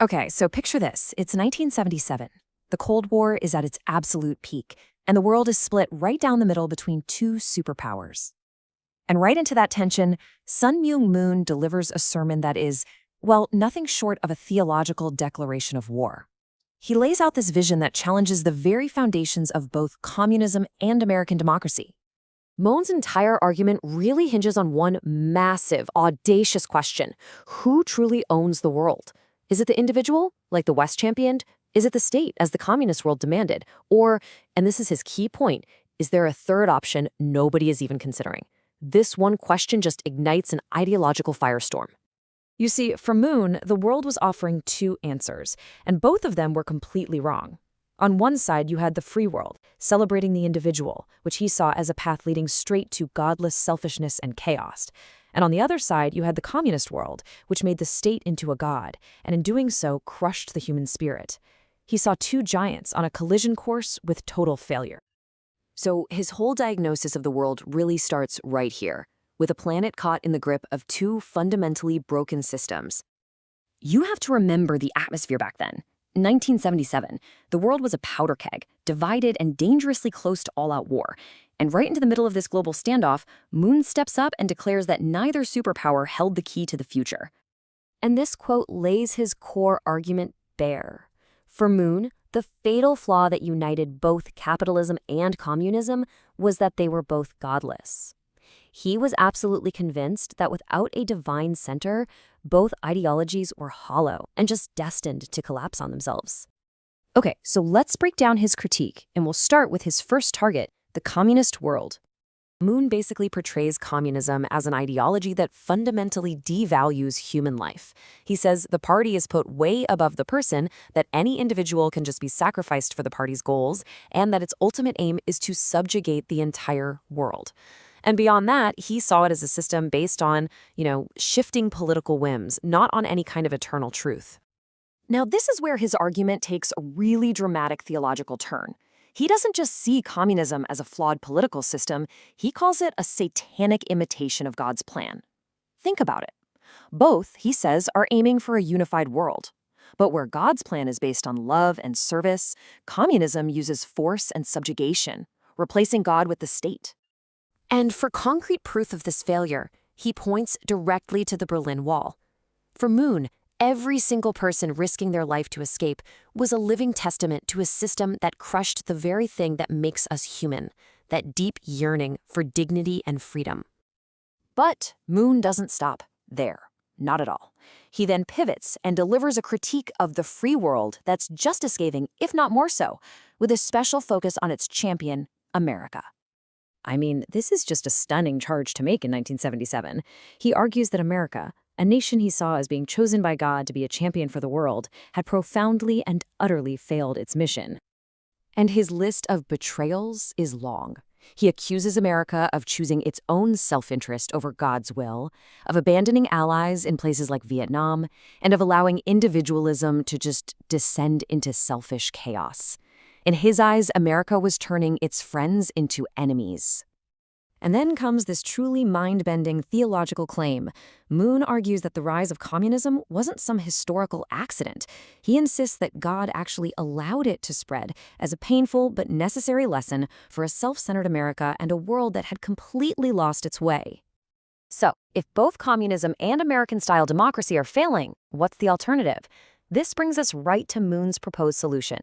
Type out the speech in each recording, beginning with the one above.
Okay, so picture this. It's 1977. The Cold War is at its absolute peak, and the world is split right down the middle between two superpowers. And right into that tension, Sun Myung Moon delivers a sermon that is, well, nothing short of a theological declaration of war. He lays out this vision that challenges the very foundations of both communism and American democracy. Moon's entire argument really hinges on one massive, audacious question. Who truly owns the world? Is it the individual, like the West championed? Is it the state, as the communist world demanded? Or, and this is his key point, is there a third option nobody is even considering? This one question just ignites an ideological firestorm. You see, for Moon, the world was offering two answers, and both of them were completely wrong. On one side, you had the free world, celebrating the individual, which he saw as a path leading straight to godless selfishness and chaos. And on the other side, you had the communist world, which made the state into a god, and in doing so, crushed the human spirit. He saw two giants on a collision course with total failure. So his whole diagnosis of the world really starts right here, with a planet caught in the grip of two fundamentally broken systems. You have to remember the atmosphere back then. 1977, the world was a powder keg, divided and dangerously close to all-out war. And right into the middle of this global standoff, Moon steps up and declares that neither superpower held the key to the future. And this quote lays his core argument bare. For Moon, the fatal flaw that united both capitalism and communism was that they were both godless. He was absolutely convinced that without a divine center, both ideologies were hollow and just destined to collapse on themselves. Okay, so let's break down his critique, and we'll start with his first target, the communist world. Moon basically portrays communism as an ideology that fundamentally devalues human life. He says the party is put way above the person, that any individual can just be sacrificed for the party's goals, and that its ultimate aim is to subjugate the entire world. And beyond that, he saw it as a system based on, shifting political whims, not on any kind of eternal truth. Now, this is where his argument takes a really dramatic theological turn. He doesn't just see communism as a flawed political system, he calls it a satanic imitation of God's plan. Think about it. Both, he says, are aiming for a unified world. But where God's plan is based on love and service, communism uses force and subjugation, replacing God with the state. And for concrete proof of this failure, he points directly to the Berlin Wall. For Moon, every single person risking their life to escape was a living testament to a system that crushed the very thing that makes us human, that deep yearning for dignity and freedom. But Moon doesn't stop there. Not at all. He then pivots and delivers a critique of the free world that's just as scathing, if not more so, with a special focus on its champion, America. I mean, this is just a stunning charge to make in 1977. He argues that America, a nation he saw as being chosen by God to be a champion for the world, had profoundly and utterly failed its mission. And his list of betrayals is long. He accuses America of choosing its own self-interest over God's will, of abandoning allies in places like Vietnam, and of allowing individualism to just descend into selfish chaos. In his eyes, America was turning its friends into enemies. And then comes this truly mind-bending theological claim. Moon argues that the rise of communism wasn't some historical accident. He insists that God actually allowed it to spread as a painful but necessary lesson for a self-centered America and a world that had completely lost its way. So, if both communism and American-style democracy are failing, what's the alternative? This brings us right to Moon's proposed solution.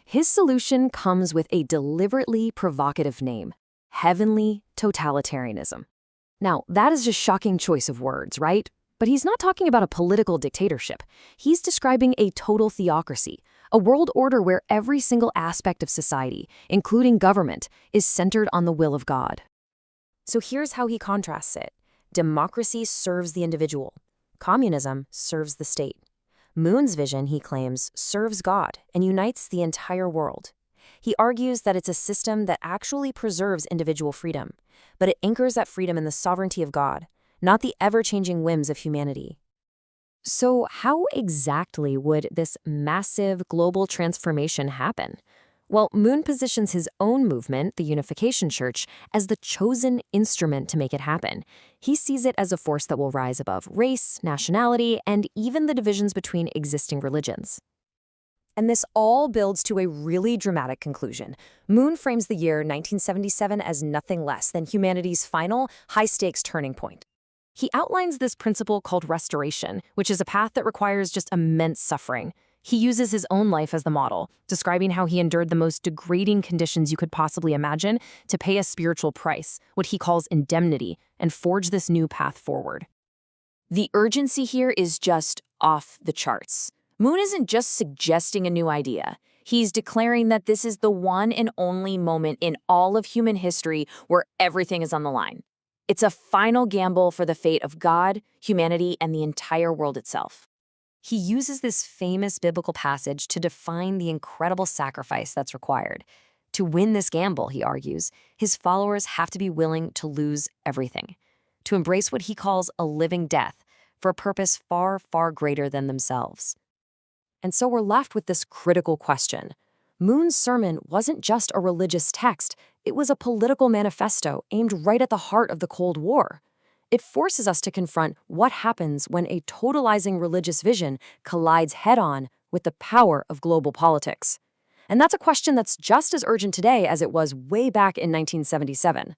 His solution comes with a deliberately provocative name: heavenly totalitarianism. Now, that is a shocking choice of words, right? But he's not talking about a political dictatorship. He's describing a total theocracy, a world order where every single aspect of society, including government, is centered on the will of God. So here's how he contrasts it. Democracy serves the individual. Communism serves the state. Moon's vision, he claims, serves God and unites the entire world. He argues that it's a system that actually preserves individual freedom, but it anchors that freedom in the sovereignty of God, not the ever-changing whims of humanity. So how exactly would this massive global transformation happen? Well, Moon positions his own movement, the Unification Church, as the chosen instrument to make it happen. He sees it as a force that will rise above race, nationality, and even the divisions between existing religions. And this all builds to a really dramatic conclusion. Moon frames the year 1977 as nothing less than humanity's final, high-stakes turning point. He outlines this principle called restoration, which is a path that requires just immense suffering. He uses his own life as the model, describing how he endured the most degrading conditions you could possibly imagine to pay a spiritual price, what he calls indemnity, and forge this new path forward. The urgency here is just off the charts. Moon isn't just suggesting a new idea. He's declaring that this is the one and only moment in all of human history where everything is on the line. It's a final gamble for the fate of God, humanity, and the entire world itself. He uses this famous biblical passage to define the incredible sacrifice that's required. To win this gamble, he argues, his followers have to be willing to lose everything, to embrace what he calls a living death for a purpose far, far greater than themselves. And so we're left with this critical question. Moon's sermon wasn't just a religious text, it was a political manifesto aimed right at the heart of the Cold War. It forces us to confront what happens when a totalizing religious vision collides head-on with the power of global politics. And that's a question that's just as urgent today as it was way back in 1977.